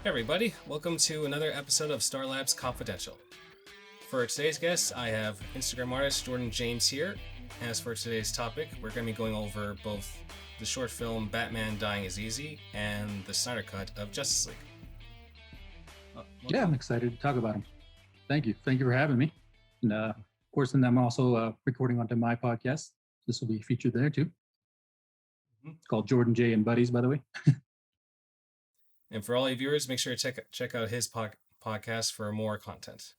Hey everybody, welcome to another episode of Star Labs Confidential. For today's guest, I have Instagram artist Jordan James here. As for today's topic, we're going to be going over both the short film Batman Dying is Easy and the Snyder Cut of Justice League. Yeah, I'm excited to talk about them. Thank you. Thank you for having me. And of course, and I'm also recording onto my podcast. This will be featured there too. It's called Jordan J and Buddies, by the way. And for all you viewers, make sure to check out his podcast for more content.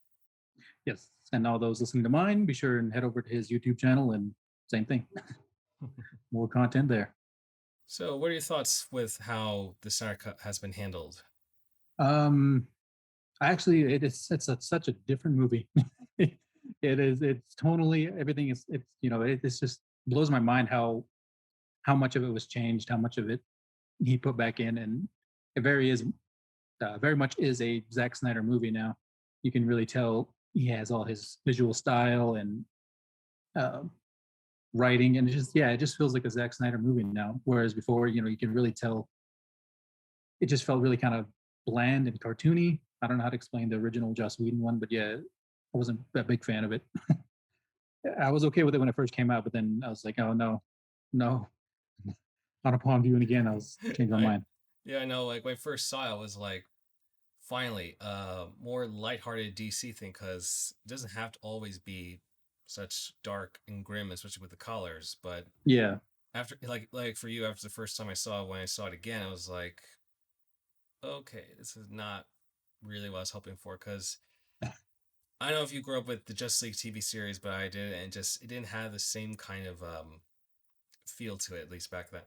Yes, and all those listening to mine, be sure and head over to his YouTube channel and same thing. More content there. So, what are your thoughts with how the Snyder Cut has been handled? Actually, it's such a different movie. It's tonally everything is it's just blows my mind how much of it was changed, how much of it he put back in, and it very much is a Zack Snyder movie now. You can really tell he has all his visual style and writing, and it just feels like a Zack Snyder movie now. Whereas before, you can really tell it just felt really kind of bland and cartoony. I don't know how to explain the original Joss Whedon one, but yeah, I wasn't a big fan of it. I was okay with it when it first came out, but then I was like, oh no, not upon viewing again, I was changing my mind. Yeah, I know. Like when I first saw it, I was like, finally, more lighthearted DC thing, because it doesn't have to always be such dark and grim, especially with the colors. But yeah, after like for you, after the first time I saw it, when I saw it again, I was like, okay, this is not really what I was hoping for. Because I don't know if you grew up with the Justice League TV series, but I did, and it didn't have the same kind of feel to it, at least back then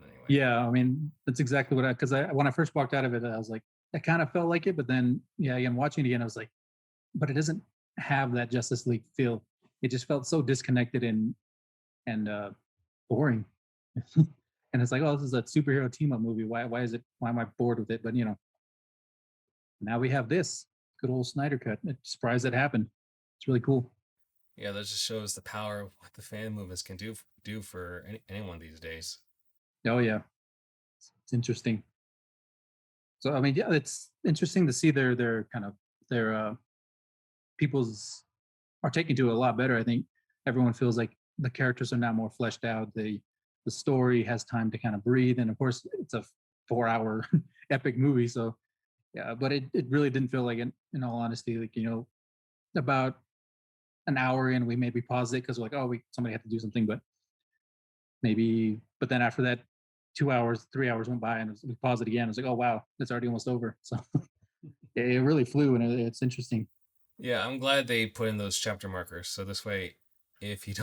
anyway. Yeah, I mean that's exactly what when I first walked out of it, I was like, I kind of felt like it, but then again watching it again, I was like, but it doesn't have that Justice League feel. It just felt so disconnected and boring. And it's like, oh, this is a superhero team up movie. Why am I bored with it? But now we have this good old Snyder cut. Surprised that happened. It's really cool. Yeah, that just shows the power of what the fan movements can do for anyone these days. Oh yeah, it's interesting. So I mean, yeah, it's interesting to see their kind of their people's are taken to it a lot better. I think everyone feels like the characters are now more fleshed out. The story has time to kind of breathe, and of course, it's a 4-hour epic movie. So yeah, but it really didn't feel like it. In all honesty, like about an hour in, we maybe paused it because we're like, oh, somebody had to do something, but then after that, 2 hours, 3 hours went by, and we paused it again. I was like, oh wow, it's already almost over. So it really flew, and it's interesting. Yeah, I'm glad they put in those chapter markers, so this way, if you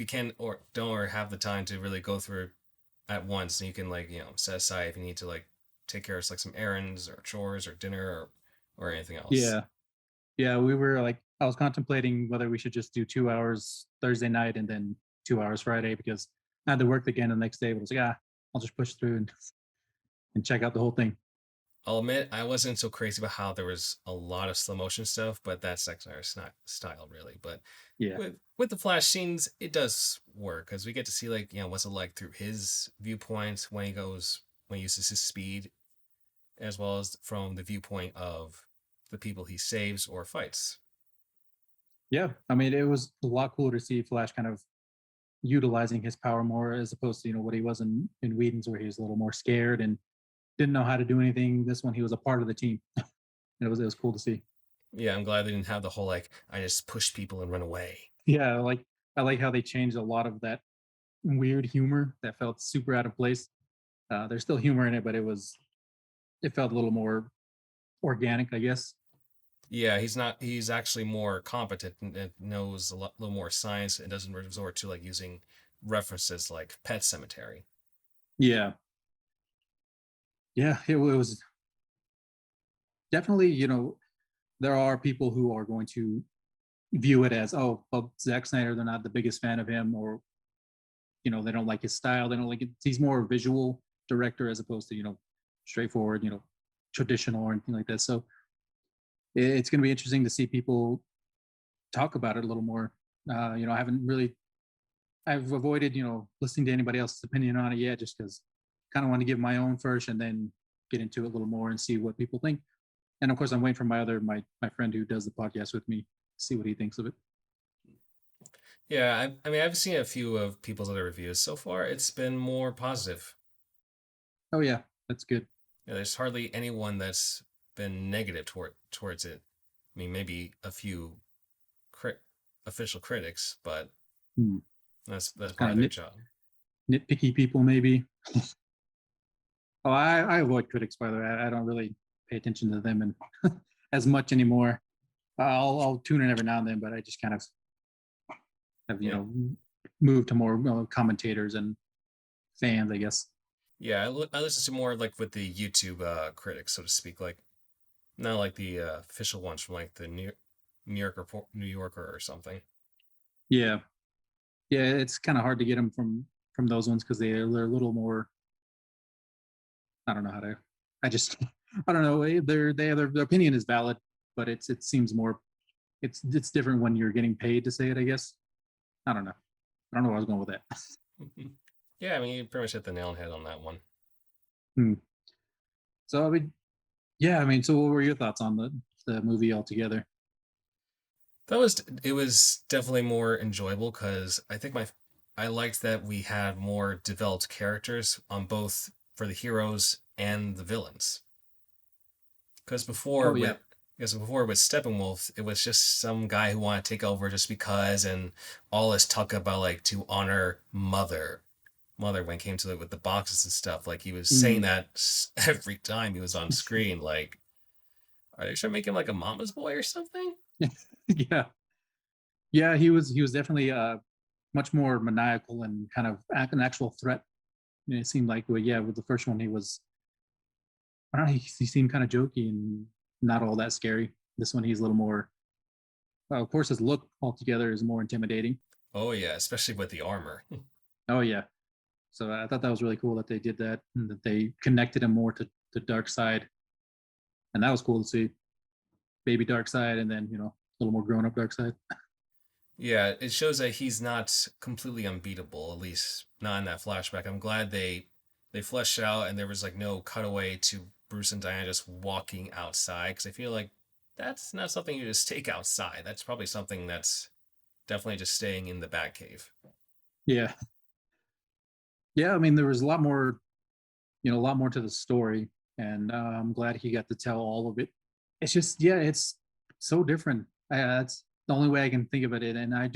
can or don't or have the time to really go through at once, then you can set aside if you need to take care of like some errands or chores or dinner or anything else. Yeah, we were like, I was contemplating whether we should just do 2 hours Thursday night and then 2 hours Friday, because I had to work again the next day. But I was like, I'll just push through and check out the whole thing. I'll admit I wasn't so crazy about how there was a lot of slow motion stuff, but that's Zack Snyder's style, really. But yeah, with the Flash scenes, it does work because we get to see what's it like through his viewpoint when he uses his speed, as well as from the viewpoint of the people he saves or fights. Yeah, I mean, it was a lot cooler to see Flash kind of utilizing his power more, as opposed to what he was in Whedon's, where he was a little more scared and didn't know how to do anything. This one, he was a part of the team. It was cool to see. Yeah, I'm glad they didn't have the whole I just push people and run away. Yeah, I like how they changed a lot of that weird humor that felt super out of place. There's still humor in it, but it felt a little more organic, I guess. Yeah, he's actually more competent and knows a little more science and doesn't resort to using references like Pet Cemetery. Yeah, it was definitely, there are people who are going to view it as, oh, well, Zack Snyder, they're not the biggest fan of him, or they don't like his style, they don't like it. He's more a visual director as opposed to straightforward, traditional or anything like that. So it's going to be interesting to see people talk about it a little more. I've avoided listening to anybody else's opinion on it yet, just because kind of want to give my own first and then get into it a little more and see what people think. And of course, I'm waiting for my friend who does the podcast with me, see what he thinks of it. Yeah, I mean, I've seen a few of people's other reviews. So far, it's been more positive. Oh yeah, that's good. Yeah, there's hardly anyone that's been negative towards it. I mean, maybe a few crit official critics, but Hmm. that's part Kind of of their job. nitpicky people, maybe. Oh, I avoid critics, by the way. I don't really pay attention to them and as much anymore. I'll tune in every now and then, but I just kind of have Yeah, moved to more commentators and fans, I guess. yeah. I listen to more like with the YouTube critics, so to speak, like not like the official ones from like the New Yorker or something. Yeah, yeah. It's kind of hard to get them from those ones because they're a little more. I don't know how to. I just I don't know. Their opinion is valid, but it seems more. It's different when you're getting paid to say it. I guess. I don't know. I don't know where I was going with that. Yeah, I mean, you pretty much hit the nail on the head on that one. Hmm. So I mean, yeah. I mean, so what were your thoughts on the movie altogether? It was definitely more enjoyable because I liked that we had more developed characters on both for the heroes and the villains. Because Oh yeah. before with Steppenwolf, it was just some guy who wanted to take over just because, and all this talk about like to honor mother when it came to it with the boxes and stuff. Like he was saying Mm. that every time he was on screen. Like, are they trying to make him like a mama's boy or something? Yeah. Yeah. He was definitely much more maniacal and kind of an actual threat. It seemed like, well, yeah, with the first one, he was, I don't know, he seemed kind of jokey and not all that scary. This one, he's a little more, of course, his look altogether is more intimidating. Oh yeah, especially with the armor. Oh, yeah. So I thought that was really cool that they did that and that they connected him more to Dark Side. And that was cool to see. Baby Dark Side and then, a little more grown up Dark Side. Yeah, it shows that he's not completely unbeatable, at least not in that flashback. I'm glad they fleshed it out and there was like no cutaway to Bruce and Diana just walking outside because I feel like that's not something you just take outside. That's probably something that's definitely just staying in the Batcave. Yeah. Yeah. I mean, there was a lot more to the story. And I'm glad he got to tell all of it. It's just, yeah, it's so different. That's the only way I can think of it. And I'd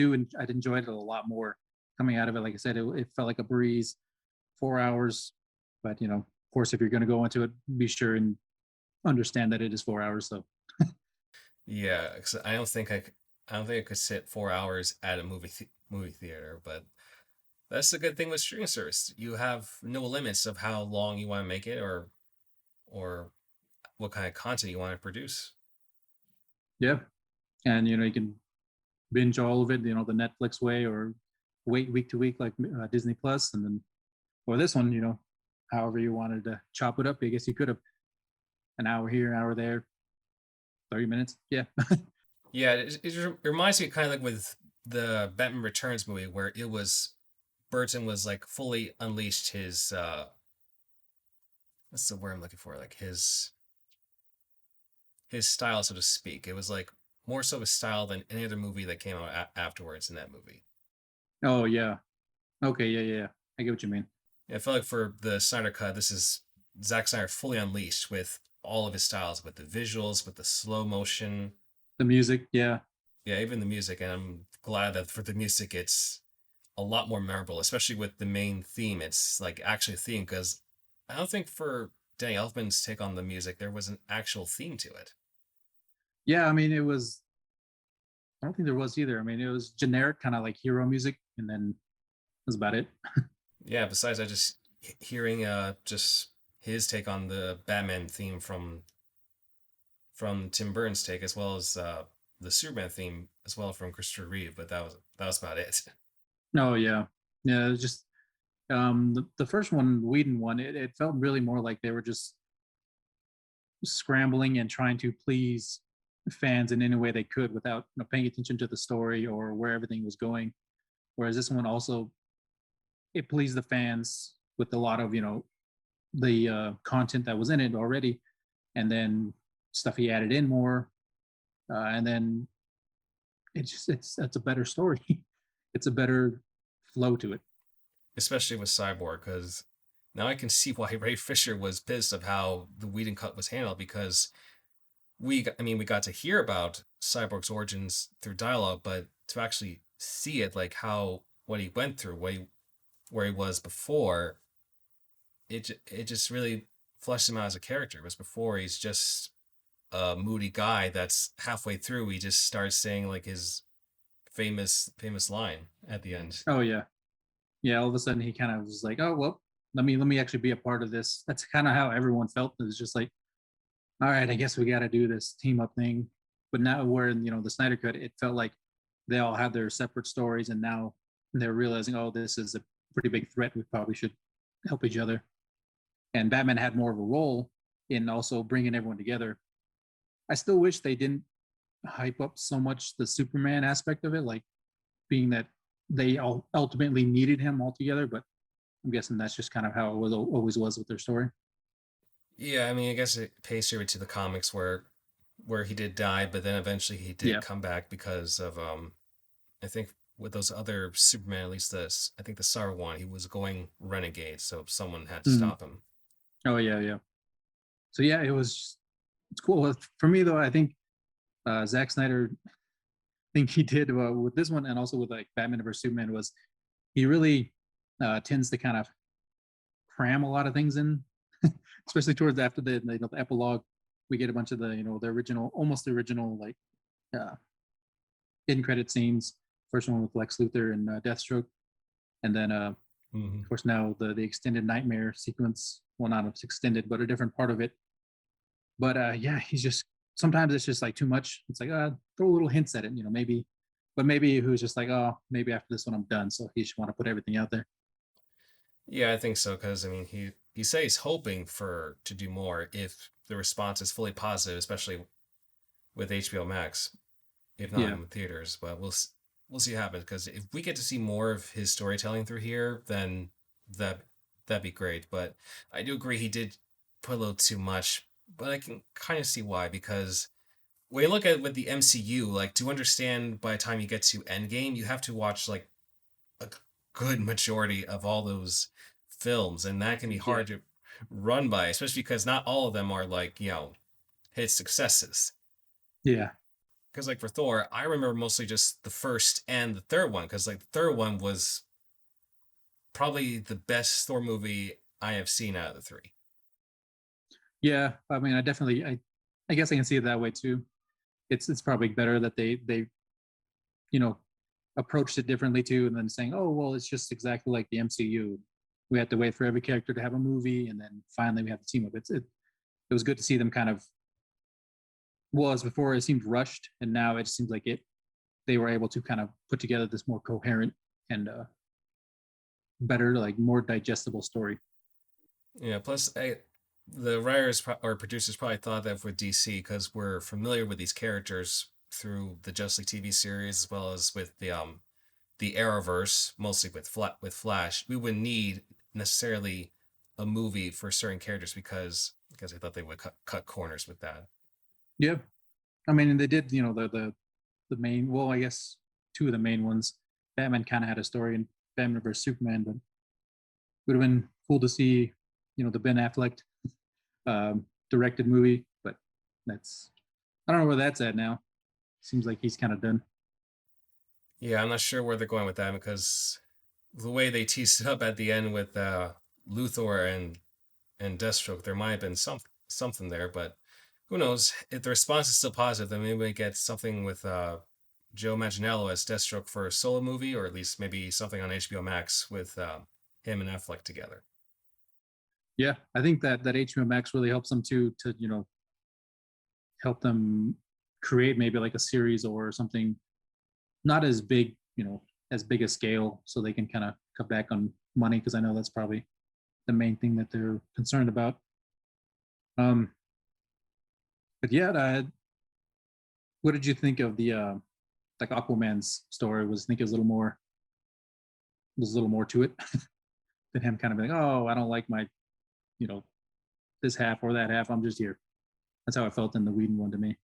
enjoyed it a lot more coming out of it. Like I said, it felt like a breeze, 4 hours. But, of course, if you're going to go into it, be sure and understand that it is 4 hours. So, Yeah, 'cause I don't think I could sit 4 hours at a movie theater, but that's the good thing with streaming service. You have no limits of how long you want to make it or what kind of content you want to produce. yeah. And, you can binge all of it, the Netflix way or wait week to week like Disney Plus. And then, or this one, however you wanted to chop it up, I guess you could have an hour here, an hour there, 30 minutes. Yeah. Yeah, it reminds me kind of like with the Batman Returns movie where it was Burton was like fully unleashed his what's the word I'm looking for? Like his style, so to speak. It was like more so his style than any other movie that came out afterwards in that movie. Oh, yeah. Okay. Yeah. Yeah. I get what you mean. I feel like for the Snyder cut, this is Zack Snyder fully unleashed with all of his styles, with the visuals, with the slow motion, The music. Yeah. yeah, even the music. And I'm glad that for the music, it's a lot more memorable, especially with the main theme. It's like actually a theme because I don't think for Danny Elfman's take on the music, there was an actual theme to it. Yeah. I mean, I don't think there was either. I mean, it was generic, kind of like hero music. And then that's about it. Yeah, besides I just hearing just his take on the Batman theme from Tim Burton's take, as well as the Superman theme as well from Christopher Reeve. But that was about it. No. Yeah. Yeah. It was just, the first one, Whedon one, it felt really more like they were just scrambling and trying to please fans in any way they could without paying attention to the story or where everything was going. Whereas this one also, it pleased the fans with a lot of the content that was in it already, and then stuff he added in more, and then it's a better story. It's a better flow to it. especially with Cyborg, because now I can see why Ray Fisher was pissed of how the Whedon cut was handled because we got to hear about Cyborg's origins through dialogue, but to actually see it, like how what he went through, where he was before, it just really fleshed him out as a character. Whereas before, he's just a moody guy that's halfway through he just starts saying like his famous line at the end. Oh yeah, yeah. All of a sudden, he kind of was like, "Oh well, let me actually be a part of this." That's kind of how everyone felt. It was just like, "All right, I guess we got to do this team up thing." But now, where in the Snyder cut, it felt like they all had their separate stories, and now they're realizing, "Oh, this is a pretty big threat. We probably should help each other." And Batman had more of a role in also bringing everyone together. I still wish they didn't hype up so much the Superman aspect of it, like being that they all ultimately needed him altogether. But I'm guessing that's just kind of how it was always was with their story. Yeah, I mean, I guess it pays tribute to the comics where he did die, but then eventually he did Yeah. come back because of I think with those other Superman, at least I think the S.T.A.R. one, he was going renegade, so someone had to Mhm. stop him. Oh yeah, yeah. So yeah, it's cool. For me though, I think Zack Snyder, think he did with this one and also with like Batman vs Superman was he really tends to kind of cram a lot of things in, especially towards after the epilogue. We get a bunch of the original, almost the original like uh, in credit scenes. First one with Lex Luthor and Deathstroke, and then Hmm. of course now the extended Nightmare sequence. Well, not extended, but a different part of it. But yeah, he's just sometimes it's just like too much. It's like throw little hints at it, maybe. But maybe he was just like, oh, maybe after this one I'm done. So he just want to put everything out there. Yeah, I think so because I mean he says he's hoping for to do more if the response is fully positive, especially with HBO Max, if not Yeah, in theaters. But we'll see what happens because if we get to see more of his storytelling through here, then that that'd be great. But I do agree he did put a little too much, but I can kind of see why because when you look at it with the MCU, like to understand by the time you get to Endgame, you have to watch like a good majority of all those films, and that can be yeah, hard to run by, especially because not all of them are like hit successes. yeah, Because like for Thor, I remember mostly just the first and the third one, because like the third one was probably the best Thor movie I have seen out of the three. yeah. I mean, I guess I can see it that way too. It's probably better that they you know approached it differently too, and then saying, oh well, it's just exactly like the MCU. We had to wait for every character to have a movie, and then finally we have the team up. It was good to see them kind of was before it seemed rushed, and now it seems like it they were able to kind of put together this more coherent and better, like more digestible story. Yeah, plus the writers or producers probably thought that with DC because we're familiar with these characters through the Justice League TV series as well as with the Arrowverse, mostly with Flash, we wouldn't need necessarily a movie for certain characters because I thought they would cut corners with that. Yeah, I mean, they did, the main. Well, I guess two of the main ones. Batman kind of had a story in Batman vs Superman, but would have been cool to see, the Ben Affleck directed movie. But that's I don't know where that's at now. Seems like he's kind of done. Yeah, I'm not sure where they're going with that because the way they teased it up at the end with Luthor and Deathstroke, there might have been something there, but who knows? If the response is still positive, then maybe we get something with Joe Manganiello as Deathstroke for a solo movie, or at least maybe something on HBO Max with him and Affleck together. Yeah, I think that HBO Max really helps them too to help them create maybe like a series or something not as big, as big a scale, so they can kind of cut back on money because I know that's probably the main thing that they're concerned about. Um, but yeah, what did you think of the like Aquaman's story? Was think it was a little more to it than him kind of being like, oh, I don't like my you know, this half or that half. I'm just here. That's how I felt in the Whedon one to me.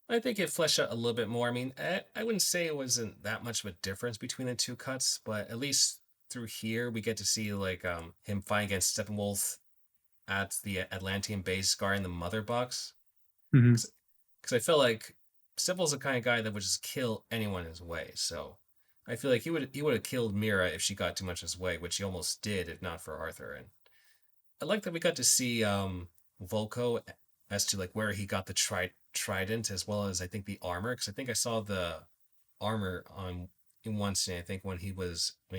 I think it fleshed out a little bit more. I mean, I wouldn't say it wasn't that much of a difference between the two cuts, but at least through here we get to see like him fighting against Steppenwolf at the Atlantean base guarding the mother box. Hmm. Because I felt like Steppenwolf's the kind of guy that would just kill anyone in his way. So I feel like he would have killed Mira if she got too much in his way, which he almost did if not for Arthur. And I like that we got to see Volko as to like where he got the trident as well as I think the armor, because I think I saw the armor on in one scene. I think when he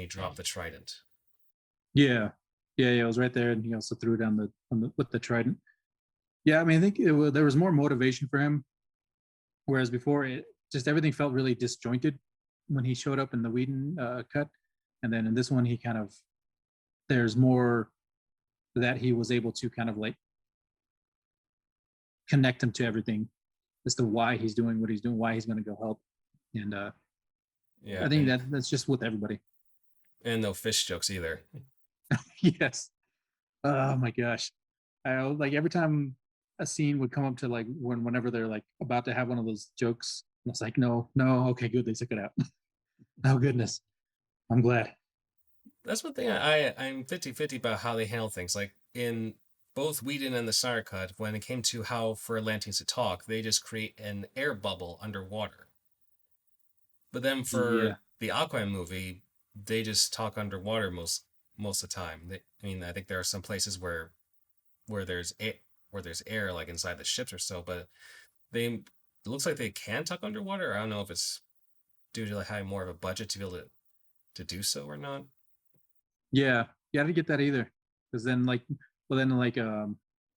dropped the trident. Yeah, yeah. It was right there, and he also threw it on the with the trident. Yeah, I mean, I think there was more motivation for him, whereas before it just everything felt really disjointed when he showed up in the Whedon cut, and then in this one he kind of there's more that he was able to kind of like connect him to everything as to why he's doing what he's doing, why he's going to go help, and Yeah, I think that's just with everybody. and no fish jokes either. Yes. Oh my gosh. I like every time a scene would come up to like whenever they're like about to have one of those jokes, and it's like, no, no, okay, good, they took it out. Oh goodness. I'm glad. That's one thing I'm 50-50 about how they handle things. Like in both Whedon and the Snyder Cut, when it came to how for Atlanteans to talk, they just create an air bubble underwater. But then for Yeah. the Aquaman movie, they just talk underwater most of the time. I mean, I think there are some places where there's where there's air like inside the ships or so, but they it looks like they can talk underwater. I don't know if it's due to like having more of a budget to be able to do so or not. Yeah. Yeah, I didn't get that either. Because then like well then like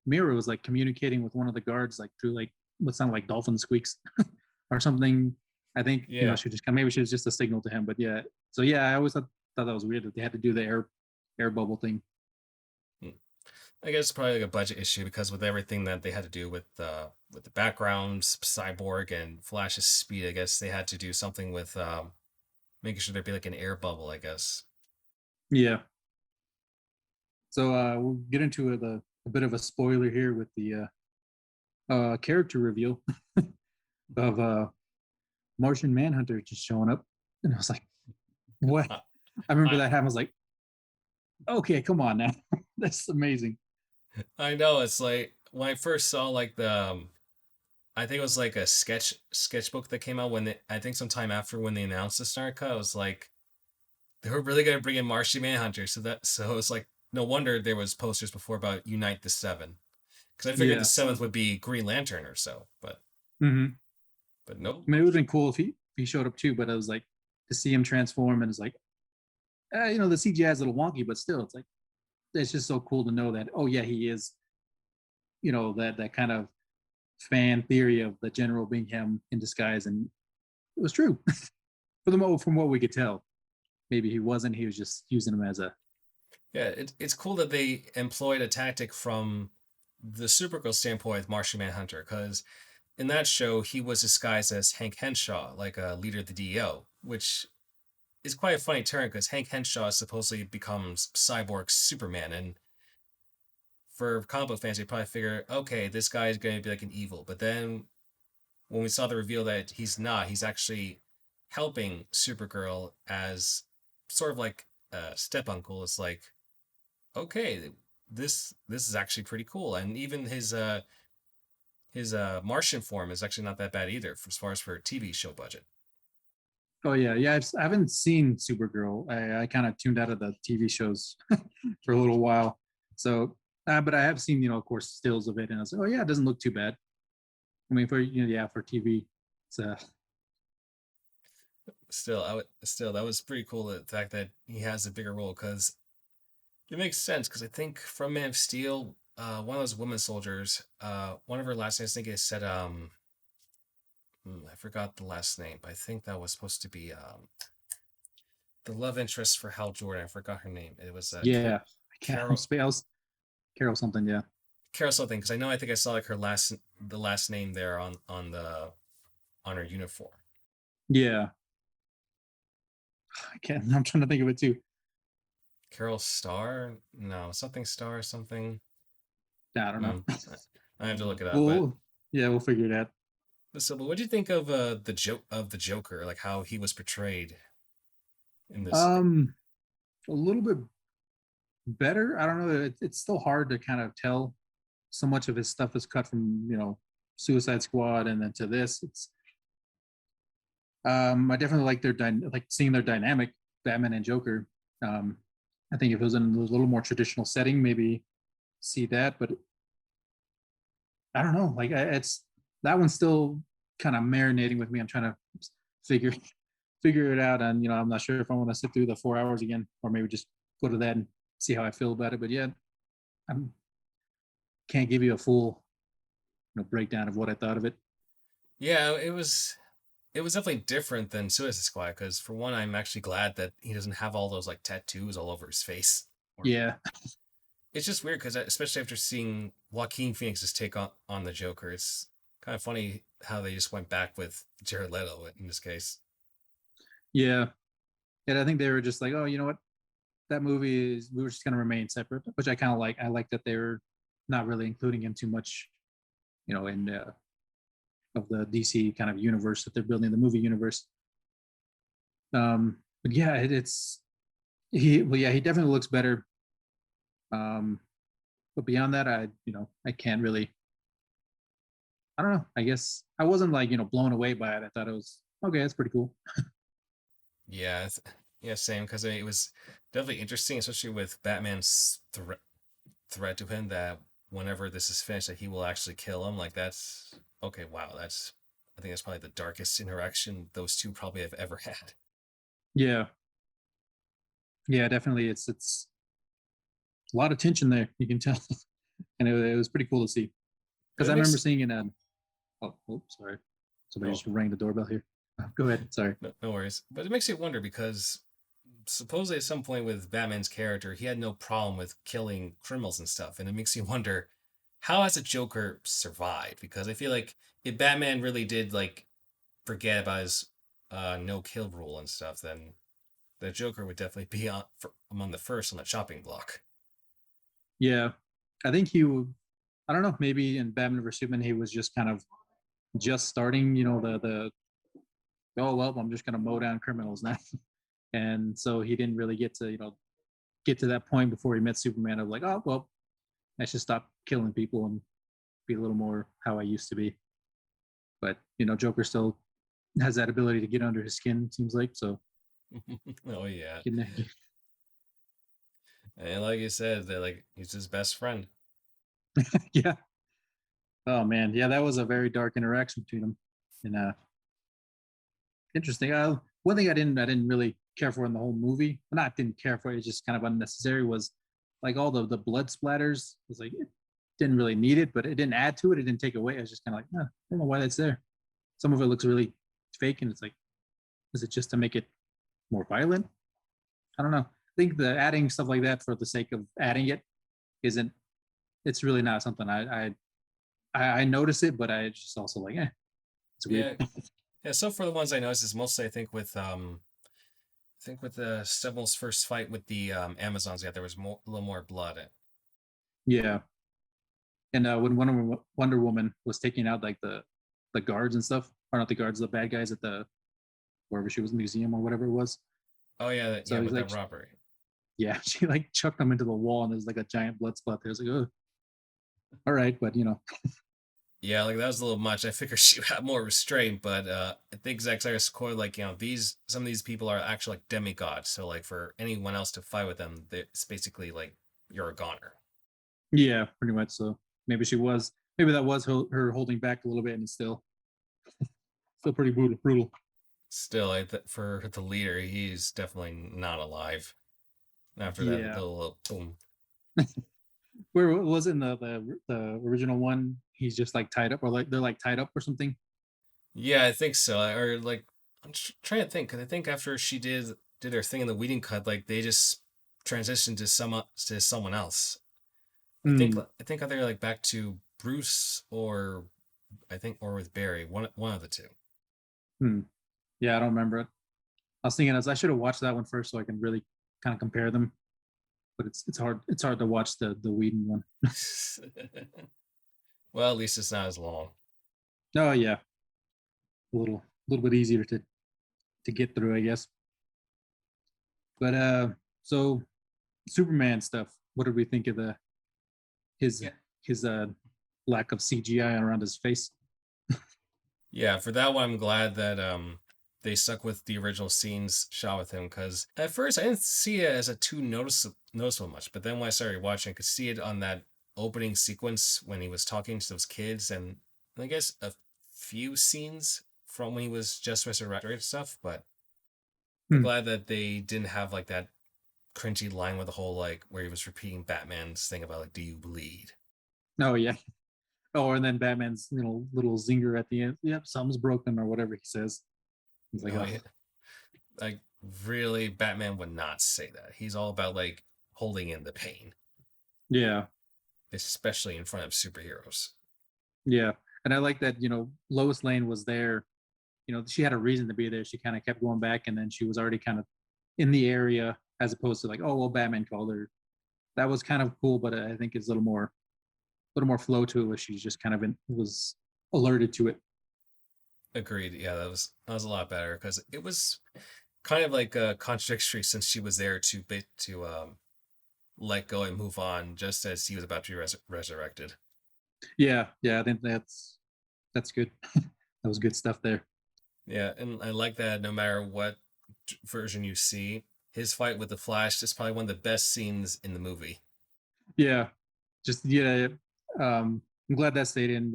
Mira was like communicating with one of the guards like through like what sounded like dolphin squeaks or something. I think, Yeah. she just maybe she was just a signal to him. But yeah. So yeah, I always thought that was weird that they had to do the air bubble thing. Hmm. I guess it's probably like a budget issue because with everything that they had to do with the backgrounds, Cyborg and Flash's speed, I guess they had to do something with making sure there'd be like an air bubble. I guess. Yeah. So we'll get into a bit of a spoiler here with the character reveal of Martian Manhunter just showing up, and I was like, "What?" I, I remember I that happened. I was like, "Okay, come on now, that's amazing." I know it's like when I first saw like the I think it was like a sketchbook that came out when I think sometime after when they announced the Star Cut, I was like they were really gonna bring in Martian Manhunter, so it's like no wonder there was posters before about Unite the Seven, because I figured the Yeah. seventh would be Green Lantern or so, Hmm. but nope. I mean, it would have been cool if he showed up too, but I was like to see him transform, and it's like, the CGI is a little wonky, but still, it's like it's just so cool to know that. Oh yeah, he is. That kind of fan theory of the general being him in disguise, and it was true for the from what we could tell. Maybe he wasn't. He was just using him as a Yeah, it's cool that they employed a tactic from the Supergirl standpoint with Martian Manhunter, because in that show he was disguised as Hank Henshaw, like a leader of the DEO, which is quite a funny turn because Hank Henshaw supposedly becomes Cyborg Superman, and for comic book fans, they probably figure, okay, this guy is going to be like an evil. But then when we saw the reveal that he's not, he's actually helping Supergirl as sort of like a step uncle. It's like, okay, this is actually pretty cool, and even his Martian form is actually not that bad either, for, as far as for a TV show budget. Oh yeah, yeah. I haven't seen Supergirl. I kind of tuned out of the TV shows for a little while. So, but I have seen, of course, stills of it, and I was like, oh yeah, it doesn't look too bad. I mean, for yeah, for TV, it's Still that was pretty cool. The fact that he has a bigger role because it makes sense. Because I think from Man of Steel, one of those women soldiers, one of her last names, I think it said I forgot the last name, but I think that was supposed to be the love interest for Hal Jordan. I forgot her name. It was yeah. I can't. I'm Carol spells Carol something. Yeah, Carol something, because I think I saw like the last name there on her uniform. yeah. I can't. I'm trying to think of it too. Carol Star? No, something Star, something. I don't know. Hmm. I have to look it up. But Well, yeah, we'll figure it out. but what do you think of the Joker? Like how he was portrayed in this? A little bit better. I don't know. It's still hard to kind of tell. So much of his stuff is cut from Suicide Squad, and then to this. It's I definitely like like seeing their dynamic, Batman and Joker. Um, I think if it was in a little more traditional setting, maybe see that. But I don't know. Like it's that one's still kind of marinating with me. I'm trying to figure figure it out, and I'm not sure if I want to sit through the 4 hours again, or maybe just go to that and see how I feel about it. But yeah, I can't give you a full breakdown of what I thought of it. Yeah, it was definitely different than Suicide Squad because for one, I'm actually glad that he doesn't have all those like tattoos all over his face. Or Yeah, it's just weird because especially after seeing Joaquin Phoenix's take on the Joker, it's kind of funny how they just went back with Jared Leto in this case. yeah, and I think they were just like, oh, you know what, that movie is we were just gonna remain separate, which I kind of like. I like that they were not really including him too much, in of the DC kind of universe that they're building, the movie universe. But yeah, it's he. Well, yeah, he definitely looks better. Um, but beyond that, I can't really. I don't know. I guess I wasn't like blown away by it. I thought it was okay. That's pretty cool. Yeah, yeah, same because it was definitely interesting, especially with Batman's threat to him that whenever this is finished, that he will actually kill him. Like that's okay. Wow, that's I think that's probably the darkest interaction those two probably have ever had. Yeah, yeah, definitely. It's a lot of tension there. You can tell, and it was pretty cool to see But because it I remember makes seeing in a. Oh, sorry. Somebody oh just rang the doorbell here. Go ahead. Sorry. no worries. But it makes you wonder because supposedly at some point with Batman's character, he had no problem with killing criminals and stuff, and it makes you wonder how has a Joker survived? Because I feel like if Batman really did like forget about his no kill rule and stuff, then the Joker would definitely be among the first on the chopping block. Yeah, I think he. I don't know. Maybe in Batman vs Superman, he was just kind of just starting. The oh well, I'm just gonna mow down criminals now, and so he didn't really get to get to that point before he met Superman of like, oh well, I should stop killing people and be a little more how I used to be. But Joker still has that ability to get under his skin. It seems like so. Oh yeah, Getting, and like you said, that like he's his best friend. yeah. Oh man, yeah, that was a very dark interaction between them. And interesting. One thing I didn't really care for in the whole movie, well, not didn't care for it, it's just kind of unnecessary, was like all the blood splatters. It was like it didn't really need it, but it didn't add to it. It didn't take away. I was just kind of like, I don't know why that's there. Some of it looks really fake, and it's like, is it just to make it more violent? I don't know. I think the adding stuff like that for the sake of adding it isn't. It's really not something I notice it, but I just also like, it's weird. Yeah, yeah. So for the ones I noticed is mostly I think with the Stubbles' first fight with the Amazons, yeah, there was a little more blood. Yeah, and when Wonder Woman was taking out like the guards and stuff, or not the guards, the bad guys at the wherever she was, museum or whatever it was. Oh yeah, yeah, So he's with like, that robbery. yeah, she like chucked them into the wall, and there's like a giant blood spot there. It's like, oh, all right, but Yeah, like that was a little much. I figured she would have more restraint, but I think Zack Snyder's core, like these some of these people are actually like demigods. So like for anyone else to fight with them, it's basically like you're a goner. yeah, pretty much. So maybe that was her holding back a little bit, and it's still pretty brutal. Brutal. Still, for the leader, he's definitely not alive after that Yeah, little boom. where was it in the original one? He's just like tied up, or like they're like tied up or something. Yeah, I think so. Or like I'm trying to think because I think after she did her thing in the weeding cut, like they just transitioned to someone else. Hmm. I think either like back to Bruce or I think or with Barry, one of the two. Hmm. Yeah, I don't remember it. I was thinking as I should have watched that one first so I can really kind of compare them. but it's hard to watch the Whedon one. Well, at least it's not as long. Oh yeah, a little bit easier to get through, I guess. But so Superman stuff. What did we think of the his Yeah. his lack of CGI around his face? Yeah, for that one, I'm glad that they stuck with the original scenes shot with him because at first I didn't see it as a too noticeable much, but then when I started watching, I could see it on that opening sequence when he was talking to those kids, and I guess a few scenes from when he was just resurrected and stuff. But I'm Hmm. glad that they didn't have like that cringy line with the whole like where he was repeating Batman's thing about like, "Do you bleed?" Oh yeah. Oh, and then Batman's little zinger at the end. Yep, something's broken or whatever he says. He's like, Oh oh yeah, like really, Batman would not say that. He's all about like holding in the pain, yeah, especially in front of superheroes. yeah. And I like that Lois Lane was there. She had a reason to be there. She kind of kept going back, and then she was already kind of in the area, as opposed to like, oh well, Batman called her. That was kind of cool, but I think it's a little more flow to it, where she's just kind of was alerted to it. Agreed. Yeah, that was a lot better because it was kind of like a contradictory since she was there to let go and move on just as he was about to be resurrected. Yeah, yeah. I think that's good. That was good stuff there. Yeah, and I like that no matter what version you see, his fight with the Flash is probably one of the best scenes in the movie. Yeah, just yeah. I'm glad that stayed in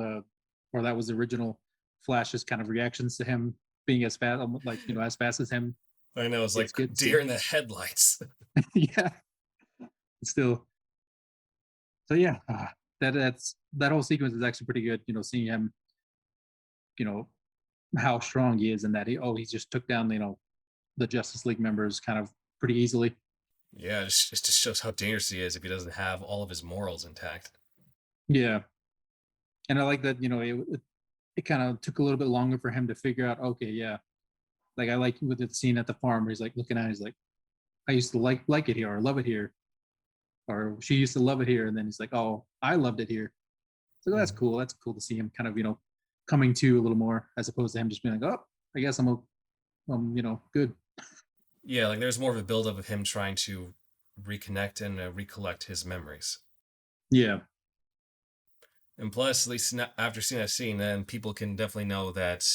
or that was the original Flash's kind of reactions to him being as fast, like as fast as him. I know it's It's like good to deer see. in the headlights. Yeah, still. So yeah, that whole sequence is actually pretty good. Seeing him, you know, how strong he is, and that he just took down the Justice League members kind of pretty easily. Yeah, it just shows how dangerous he is if he doesn't have all of his morals intact. Yeah, and I like that. It kind of took a little bit longer for him to figure out. Okay, yeah, like I like with the scene at the farm where he's like looking at it, he's like, I used to like it here or love it here, or she used to love it here, and then he's like, oh, I loved it here. So that's Mhm. cool. That's cool to see him kind of coming to a little more, as opposed to him just being like, oh, I guess I'm good. Yeah, like there's more of a buildup of him trying to reconnect and recollect his memories. Yeah, And plus, at least after seeing that scene, then people can definitely know that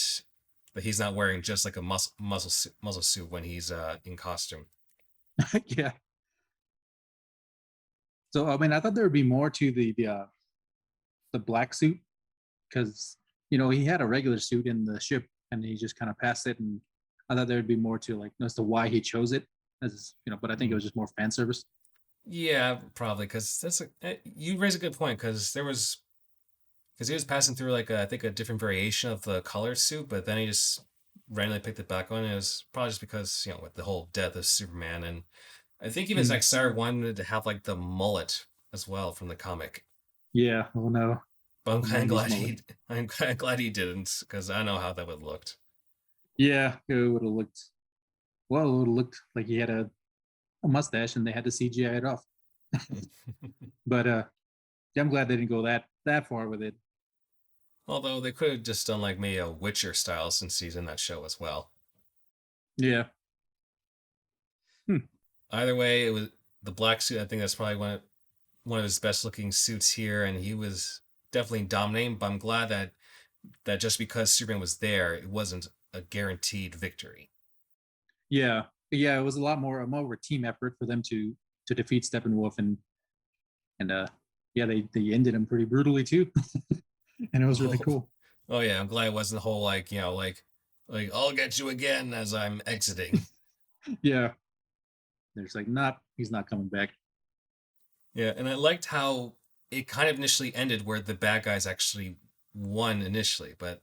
he's not wearing just like a muscle suit when he's in costume. yeah. So I mean, I thought there would be more to the black suit, because he had a regular suit in the ship and he just kind of passed it, and I thought there would be more to like as to why he chose it, but I think it Mm. was just more fan service. Yeah, probably because you raise a good point because he was passing through like I think a different variation of the color suit, but then he just randomly picked it back on. It was probably just because with the whole death of Superman, and I think even Mm, Zack Snyder wanted to have like the mullet as well from the comic. yeah. Oh no, But I'm the kind of '90s glad mullet. I'm kind of glad he didn't because I know how that would have looked. Yeah, it would have looked well. It would have looked like he had a mustache and they had to CGI it off. But yeah, I'm glad they didn't go that far with it. Although they could have just done like maybe a Witcher style since he's in that show as well. Yeah. Hmm. Either way, it was the black suit. I think that's probably one of his best looking suits here, and he was definitely dominating. But I'm glad that just because Superman was there, it wasn't a guaranteed victory. Yeah. Yeah. It was a lot more of a team effort for them to defeat Steppenwolf, and yeah, they ended him pretty brutally too, and it was really Oh, cool. oh yeah, I'm glad it wasn't the whole like like I'll get you again as I'm exiting. Yeah. There's like not he's not coming back. Yeah, and I liked how it kind of initially ended where the bad guys actually won initially, but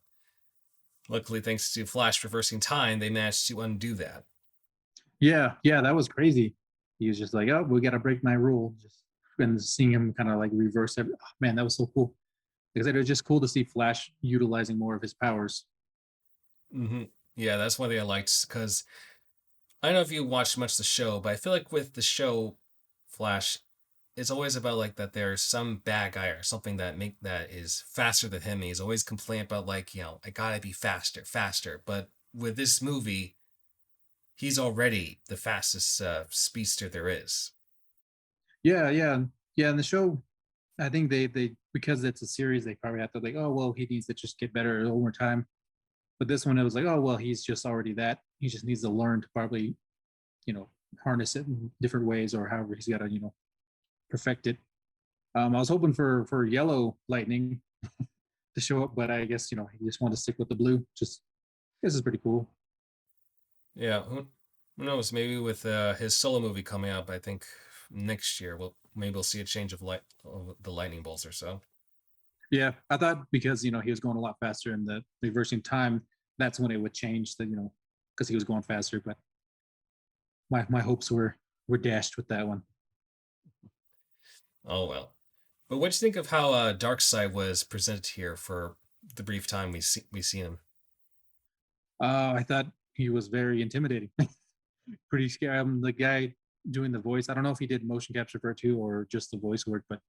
luckily, thanks to Flash reversing time, they managed to undo that. Yeah. Yeah. That was crazy. He was just like, oh, we got to break my rule. Just and seeing him kind of like reverse every. Oh, man, that was so cool. Because it was just cool to see Flash utilizing more of his powers. Yeah, that's one thing I liked because I don't know if you watched much of the show, but I feel like with the show, Flash, it's always about like that there's some bad guy or something that is faster than him. And he's always complaining about like, I gotta be faster, faster. But with this movie, he's already the fastest speedster there is. Yeah, yeah, yeah. In the show, I think they because it's a series, they probably have to like, oh well, he needs to just get better over time. But this one, it was like, oh well, he's just already that. He just needs to learn to probably, you know, harness it in different ways or however he's got to, perfect it. I was hoping for yellow lightning to show up, but I guess he just wanted to stick with the blue. Just this is pretty cool. Yeah, who knows? Maybe with his solo movie coming up, I think next year, we'll see a change of light of the lightning bolts or so. Yeah, I thought because he was going a lot faster in the reversing time, that's when it would change the because he was going faster. But my hopes were dashed with that one. Oh well. But what do you think of how Darkseid was presented here for the brief time we see him? I thought he was very intimidating, pretty scary. The guy doing the voice. I don't know if he did motion capture for it too or just the voice work, but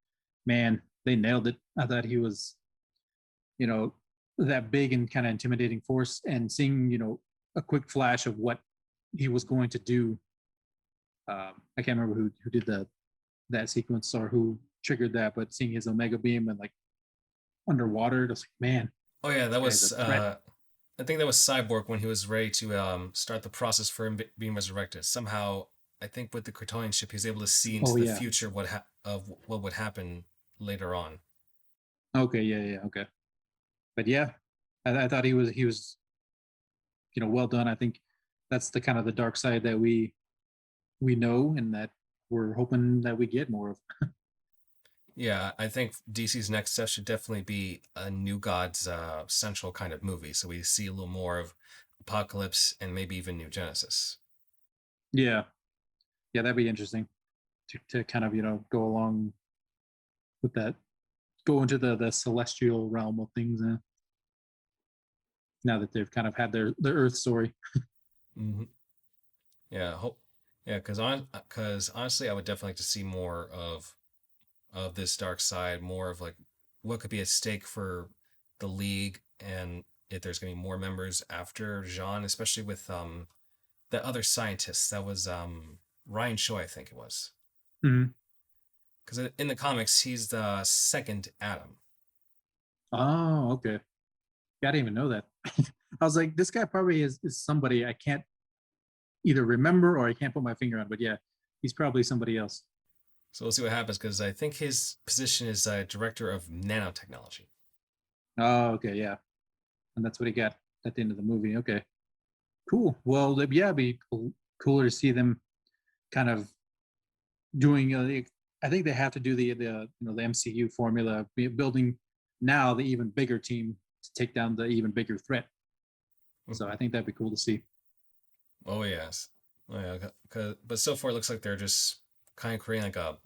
man, they nailed it. I thought he was you know, that big and kind of intimidating force and seeing, a quick flash of what he was going to do. I can't remember who did that sequence or who triggered that, but seeing his Omega beam and like underwater, it was like, man, Oh yeah, that guy's a was threat. I think that was Cyborg when he was ready to start the process for him being resurrected. Somehow, I think with the Kryptonian ship, he was able to see into Oh the yeah. future of what would happen later on. Okay, yeah, yeah, okay. But yeah, I thought he was well done. I think that's the kind of the dark side that we know and that we're hoping that we get more of. Yeah, I think DC's next step should definitely be a New Gods central kind of movie, so we see a little more of Apocalypse and maybe even New Genesis. Yeah, yeah, that'd be interesting to kind of go along with that, go into the celestial realm of things. Now that they've kind of had their Earth story. Hmm. Yeah, hope. Yeah, because honestly, I would definitely like to see more of this dark side, more of like what could be at stake for the league, and if there's gonna be more members after Jean, especially with the other scientist that was Ryan Choi, I think it was. Mhm. Because in the comics, he's the second Adam. Oh, okay. Yeah, I didn't even know that. I was like, this guy probably is somebody I can't either remember or I can't put my finger on. But yeah, he's probably somebody else. So we'll see what happens because I think his position is director of nanotechnology. Oh, okay, yeah, and that's what he got at the end of the movie. Okay, cool. Well, yeah, it'd be cooler to see them kind of doing. I think they have to do the MCU formula, building now the even bigger team to take down the even bigger threat. So I think that'd be cool to see. Oh yes, oh yeah. But so far it looks like they're just kind of creating like a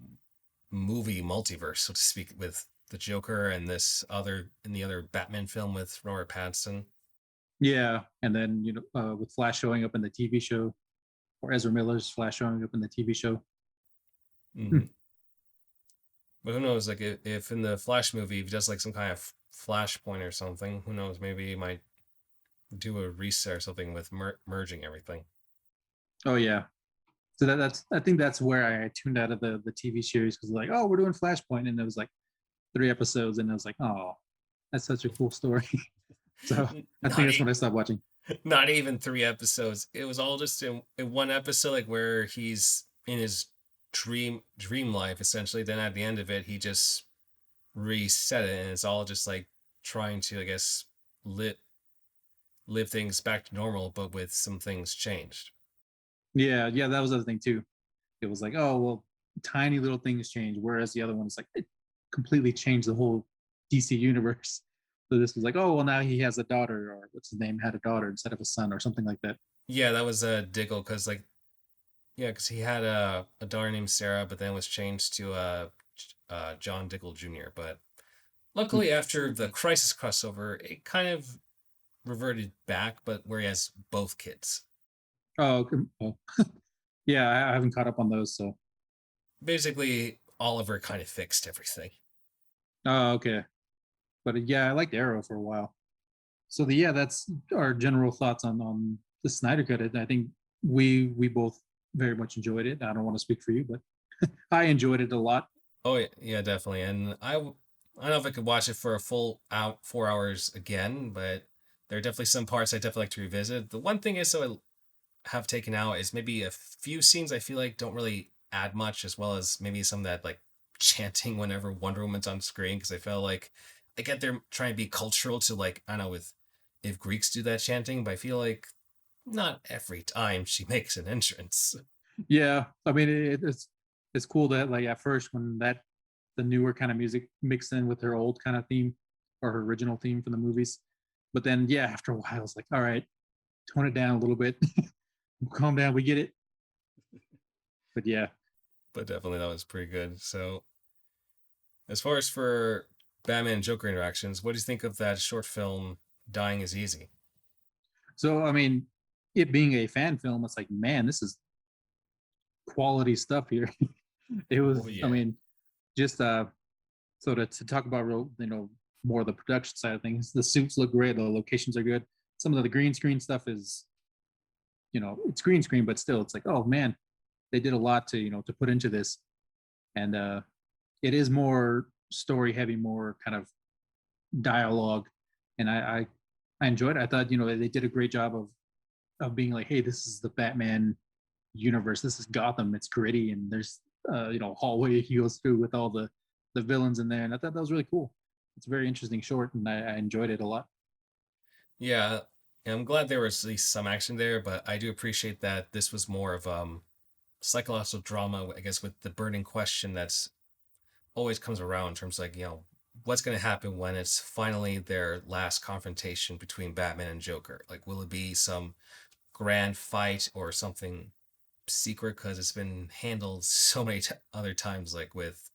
movie multiverse, so to speak, with the Joker and this other in the other Batman film with Robert Pattinson. Yeah, and then with Flash showing up in the TV show, or Ezra Miller's Flash showing up in the TV show. Hmm. But who knows? Like if in the Flash movie, if he does like some kind of flashpoint or something, who knows? Maybe he might do a reset or something with merging everything. Oh yeah, so that's I think that's where I tuned out of the TV series because like, oh, we're doing Flashpoint, and it was like 3 episodes, and I was like, oh, that's such a cool story. So I think Not that's when I stopped watching. not even 3 episodes. It was all just in one episode, like where he's in his dream life essentially. Then at the end of it, he just reset it, and it's all just like trying to, I guess, live things back to normal, but with some things changed. Yeah, yeah, that was the other thing too. It was like, oh well, tiny little things change, whereas the other one is like it completely changed the whole DC universe. So this was like, oh well, now he has a daughter, or what's his name, had a daughter instead of a son, or something like that. Yeah, that was a Diggle because like yeah, because he had a daughter named Sarah, but then was changed to John Diggle Jr. But luckily, after the Crisis crossover, it kind of reverted back, but where he has both kids. Oh, okay. Oh, yeah, I haven't caught up on those, so basically Oliver kind of fixed everything. Oh, okay. But yeah, I liked Arrow for a while. So yeah, that's our general thoughts on the Snyder Cut. I think we both very much enjoyed it. I don't want to speak for you, but I enjoyed it a lot. Oh yeah, yeah, definitely. And I don't know if I could watch it for a full out 4 hours again, but there are definitely some parts I definitely like to revisit. The one thing is, so I have taken out is maybe a few scenes I feel like don't really add much, as well as maybe some that like chanting whenever Wonder Woman's on screen, because I felt like I get they're trying to be cultural to like, I don't know, with if Greeks do that chanting, but I feel like not every time she makes an entrance. Yeah, I mean it's cool that like at first when that the newer kind of music mixed in with her old kind of theme or her original theme from the movies, but then yeah, after a while it's like, all right, tone it down a little bit, calm down, we get it. But yeah, But definitely that was pretty good. So as far as for Batman and Joker interactions, what do you think of that short film Dying is Easy? so I mean, it being a fan film, it's like, man, this is quality stuff here. It Oh was, I yeah. mean, just so to talk about real, more of the production side of things, the suits look great, the locations are good. Some of the green screen stuff is, it's green screen, but still, it's like, oh man, they did a lot to to put into this, and it is more story heavy, more kind of dialogue, and I enjoyed it. I thought they did a great job of being like, hey, this is the Batman universe. This is Gotham. It's gritty, and there's hallway he goes through with all the villains in there, and I thought that was really cool. It's a very interesting short, and I enjoyed it a lot. Yeah, and I'm glad there was at least some action there, but I do appreciate that this was more of psychological drama, I guess, with the burning question that's always comes around in terms of like, what's going to happen when it's finally their last confrontation between Batman and Joker? Like, will it be some grand fight or something secret? Because it's been handled so many other times, like with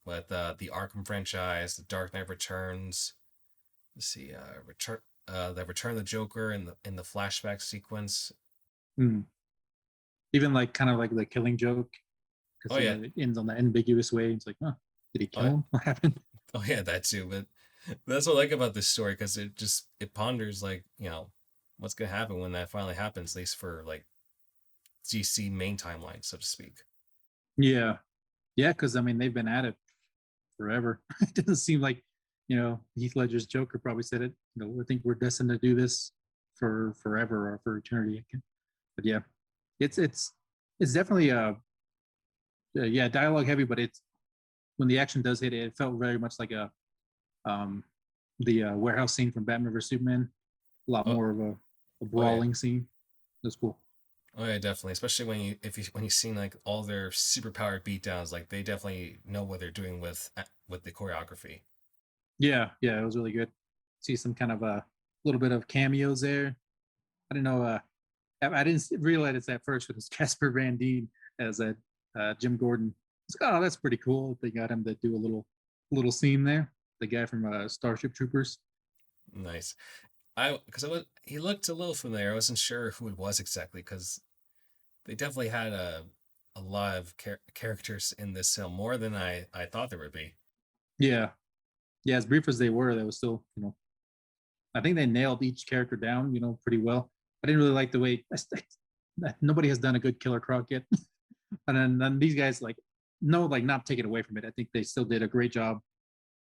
the Arkham franchise, the Dark Knight Returns. Let's see, the Return of the Joker in the flashback sequence. Hmm. Even like kind of like the Killing Joke, Oh because yeah, it ends on the ambiguous way. It's like, huh, did he oh, kill him? What happened? oh yeah, that too. But that's what I like about this story, because it ponders like, what's gonna happen when that finally happens, at least for like DC main timeline, so to speak. Yeah, yeah, because I mean they've been at it forever. It doesn't seem like Heath Ledger's Joker probably said it. I think we're destined to do this for forever or for eternity. But yeah, it's it's definitely yeah, dialogue heavy, but it's when the action does hit it, it felt very much like a um the warehouse scene from Batman vs Superman. A lot Oh, more of a oh yeah. brawling scene. That's cool. Oh yeah, definitely. Especially when you seen like all their superpowered beatdowns, like they definitely know what they're doing with the choreography. Yeah, yeah, it was really good. See some kind of a little bit of cameos there. I didn't know. I didn't realize it at first, but it's Casper Van Dien as a Jim Gordon. It's like, oh, that's pretty cool. They got him to do a little scene there. The guy from Starship Troopers. Nice. I because I was he looked a little familiar. I wasn't sure who it was exactly, because they definitely had a lot of characters in this film, more than I thought there would be. Yeah, yeah. As brief as they were, that was still I think they nailed each character down pretty well. I didn't really like the way nobody has done a good Killer Croc yet, and then these guys no, like not take it away from it. I think they still did a great job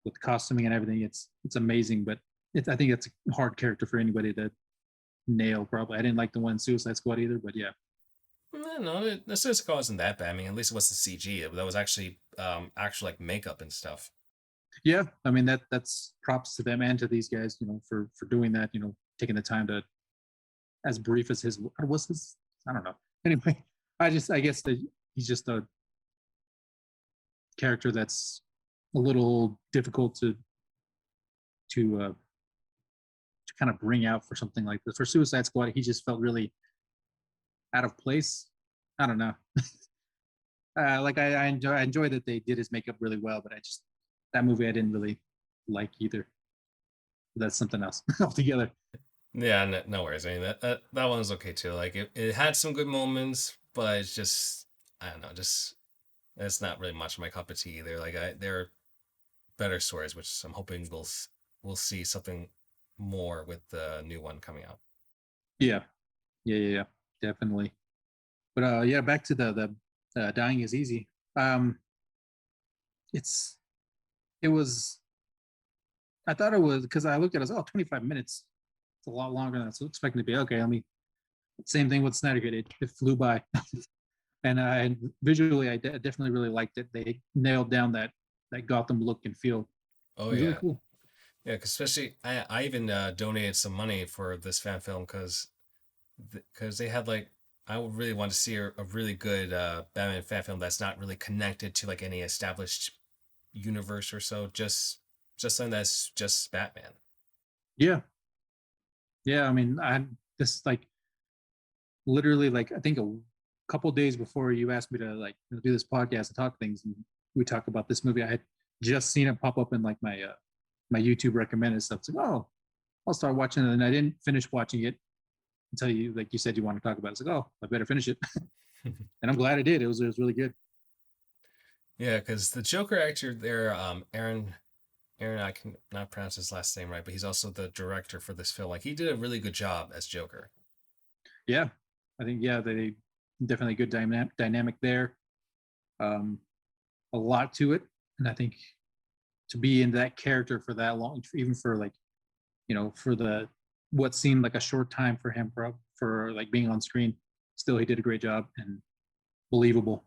with costuming and everything. It's amazing, but I think it's a hard character for anybody to nail. Probably I didn't like the one Suicide Squad either, but yeah, No, the Suicide wasn't that bad. I mean, at least it was the CG. That was actually actual like makeup and stuff. yeah. I mean that's props to them and to these guys, for doing that. Taking the time to as brief as his was his. I don't know. Anyway, I guess that he's just a character that's a little difficult to to kind of bring out for something like this. For Suicide Squad, he just felt really out of place. I don't know. Like I enjoy that they did his makeup really well, but I just that movie I didn't really like either. That's something else altogether. Yeah, no worries. I mean that one was okay too. Like it had some good moments, but it's just I don't know, just It's not really much of my cup of tea either. Like they're better stories, which I'm hoping we'll see something more with the new one coming out. Yeah, yeah, definitely. But yeah, back to the dying is easy. Um, it's it was. I thought it was because I looked at it as 25 minutes. It's a lot longer than I was expecting to be. Okay, let me. Same thing with Snyder. It flew by, and visually, definitely really liked it. They nailed down that Gotham look and feel. Oh It was really yeah, cool. yeah. 'Cause especially I even donated some money for this fan film because they had like I would really want to see a really good Batman fan film that's not really connected to like any established universe or so. Just something that's just Batman. Yeah, yeah. I mean, I this like literally like I think a couple days before you asked me to like do this podcast and talk things, and we talk about this movie. I had just seen it pop up in like my YouTube recommended stuff. It's like, oh, I'll start watching it, and I didn't finish watching it until you like you said you want to talk about it. It's like, oh, I better finish it, and I'm glad I did. It was really good. Yeah, because the Joker actor there, Aaron, I can not pronounce his last name right, but he's also the director for this film. Like he did a really good job as Joker. Yeah, I think yeah they definitely good dynamic there. Um, a lot to it, and I think to be in that character for that long, even for like for the what seemed like a short time for him for like being on screen, still he did a great job and believable.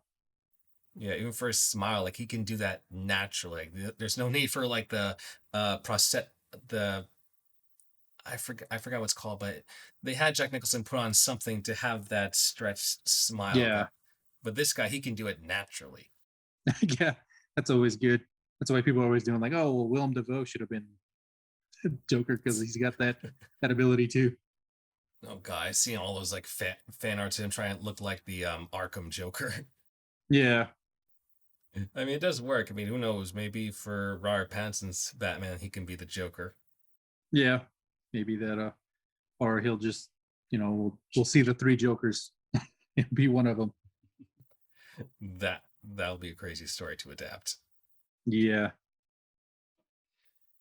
Yeah, even for his smile, like he can do that naturally. There's no need for like the proset the I forgot what's called, but they had Jack Nicholson put on something to have that stretched smile, Yeah, but this guy he can do it naturally. yeah, that's always good. That's why people are always doing like, oh, well, Willem Dafoe should have been Joker because he's got that ability too. Oh god, I've seen all those like fan arts of him trying to look like the Arkham Joker. Yeah, I mean, it does work. I mean, who knows? Maybe for Robert Pattinson's Batman, he can be the Joker. yeah, maybe that. Or he'll just we'll see the three Jokers and be one of them. That'll be a crazy story to adapt. Yeah.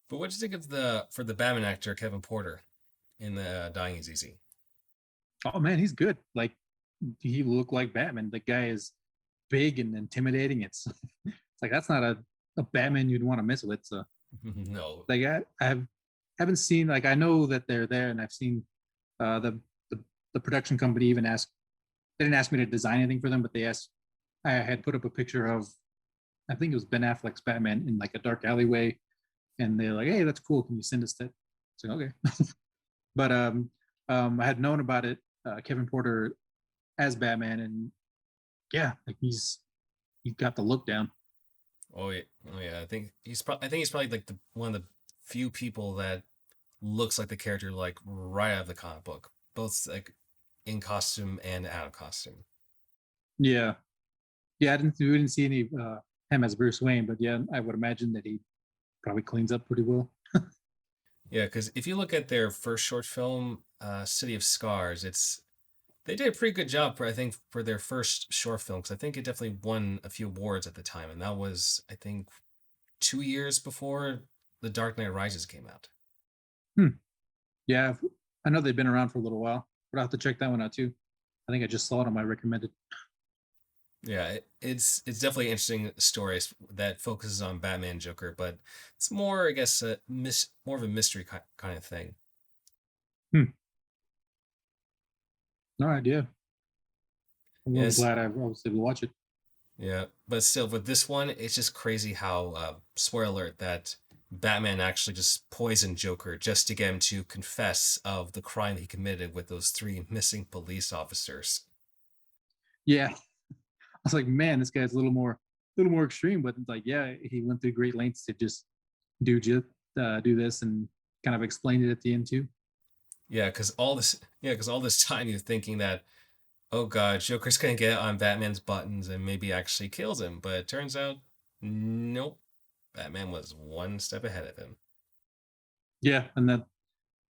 But what do you think of the Batman actor Kevin Porter in the Dying Is Easy? Oh man, he's good. Like he looked like Batman. The guy is big and intimidating. It's like that's not a Batman you'd want to mess with. So No. like haven't seen like I know that they're there and I've seen the, the the production company even asked they didn't ask me to design anything for them, but they asked I had put up a picture of I think it was Ben Affleck's Batman in like a dark alleyway, and they're like, "Hey, that's cool. Can you send us that?" It's like, "Okay," but I had known about it. Kevin Porter as Batman, and yeah, like he's got the look down. Oh yeah. Oh yeah. I think he's probably like the one of the few people that looks like the character like right out of the comic book, both like in costume and out of costume. Yeah, yeah. We didn't see any him as Bruce Wayne, but yeah, I would imagine that he probably cleans up pretty well. Yeah, because if you look at their first short film, City of Scars, they did a pretty good job for I think for their first short film because I think it definitely won a few awards at the time, and that was I think 2 years before The Dark Knight Rises came out. Hmm. Yeah, I know they've been around for a little while, but I'll have to check that one out too. I think I just saw it on my recommended. Yeah, it's definitely interesting stories that focuses on Batman Joker, but it's more I guess more of a mystery kind of thing. Hmm. All right, yeah. I'm really Yes, glad I was able to watch it. yeah, but still, with this one, it's just crazy how spoiler alert that Batman actually just poisoned Joker just to get him to confess of the crime he committed with those three missing police officers. Yeah, I was like, man, this guy's a little more extreme, but it's like, yeah, he went through great lengths to just do this and kind of explained it at the end too. Yeah, because all this time you're thinking that oh god, Joker's gonna get on Batman's buttons and maybe actually kills him, but it turns out nope, Batman was one step ahead of him. Yeah, and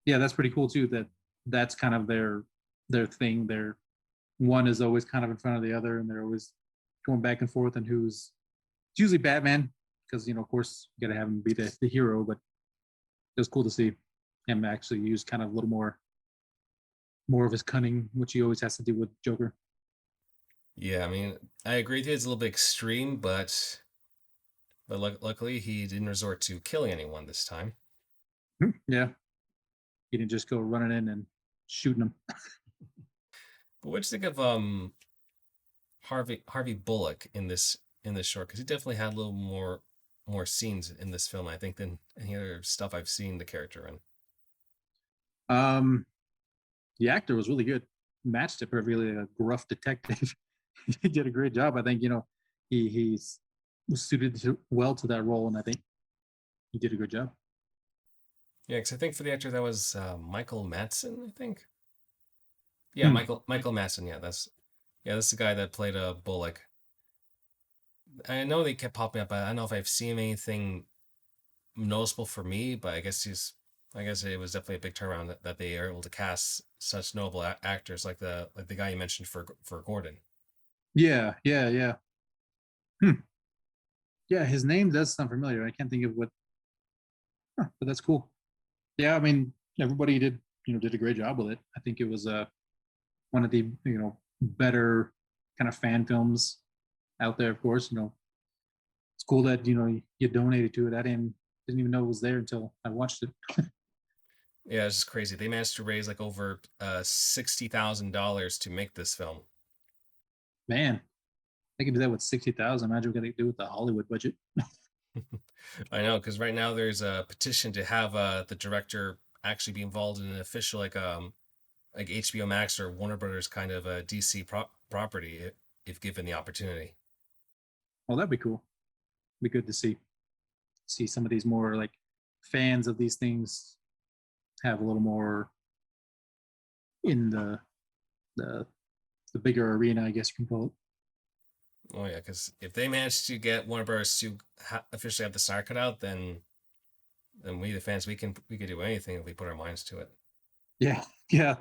yeah, that's pretty cool too. That's kind of their thing. Their one is always kind of in front of the other, and they're always going back and forth and who's it's usually Batman because of course you got to have him be the hero, but it was cool to see him actually use kind of a little more of his cunning, which he always has to do with Joker. Yeah, I mean, I agree with you. It's a little bit extreme, but luckily he didn't resort to killing anyone this time. Yeah, he didn't just go running in and shooting them. But what do you think of Harvey Bullock in this short? Because he definitely had a little more scenes in this film, I think, than any other stuff I've seen the character in. The actor was really good, matched it perfectly. A gruff detective. He did a great job. I think he's was suited well to that role, and I think he did a good job. Yeah, because I think for the actor that was Michael Madsen, I think. Yeah, Hmm. Michael Madsen. That's the guy that played Bullock. I know they kept popping up, but I don't know if I've seen anything noticeable for me. But I guess it was definitely a big turnaround that they are able to cast such notable actors like the guy you mentioned for Gordon. Yeah, yeah, yeah. Yeah, his name does sound familiar. I can't think of what, but that's cool. Yeah, I mean, everybody did a great job with it. I think it was one of the better kind of fan films out there. Of course, it's cool that you donated to it. I didn't even know it was there until I watched it. Yeah, it's just crazy. They managed to raise like over $60,000 to make this film. Man, they can do that with 60,000. Imagine what they do with the Hollywood budget. I know, because right now there's a petition to have the director actually be involved in an official like HBO Max or Warner Brothers kind of a DC property if given the opportunity. Well, that'd be cool. Be good to see some of these more like fans of these things have a little more in the bigger arena, I guess you can call it. Oh yeah, because if they manage to get Warner Brothers to officially have the Snyder cut out, then we the fans we can do anything if we put our minds to it. Yeah, yeah,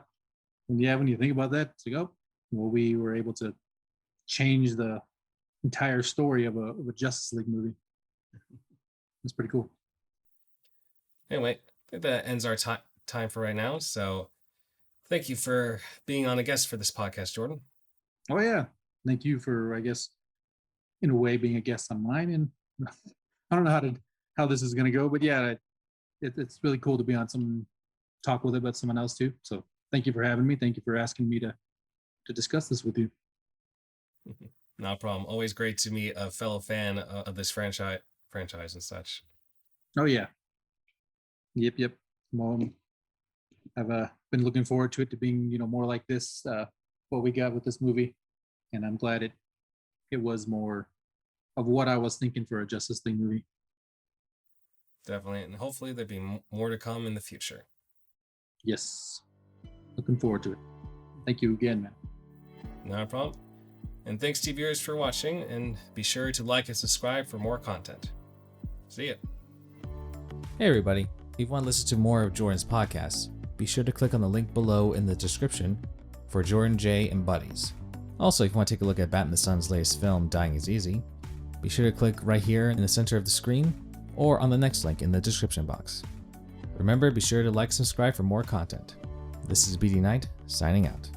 and yeah. When you think about that, it's like, oh, well, we were able to change the entire story of a Justice League movie. That's pretty cool. Anyway, I think that ends our time for right now. So thank you for being on a guest for this podcast, Jordan. Oh yeah, thank you for, I guess, in a way, being a guest on mine. And I don't know how this is going to go, but yeah, it's really cool to be on some talk with it about someone else too. So thank you for having me. Thank you for asking me to discuss this with you. No problem. Always great to meet a fellow fan of this franchise and such. Oh yeah, yep. Well, I've been looking forward to it to being more like this. What we got with this movie, and I'm glad it was more of what I was thinking for a Justice League movie. Definitely, and hopefully there'll be more to come in the future. Yes, looking forward to it. Thank you again, man. Not a problem. And thanks to viewers for watching, and be sure to like and subscribe for more content. See ya. Hey everybody, if you want to listen to more of Jordan's podcasts, be sure to click on the link below in the description for Jordan J and Buddies. Also, if you want to take a look at Batinthesun's latest film, Dying is Easy, be sure to click right here in the center of the screen or on the next link in the description box. Remember, be sure to like and subscribe for more content. This is BD Knight, signing out.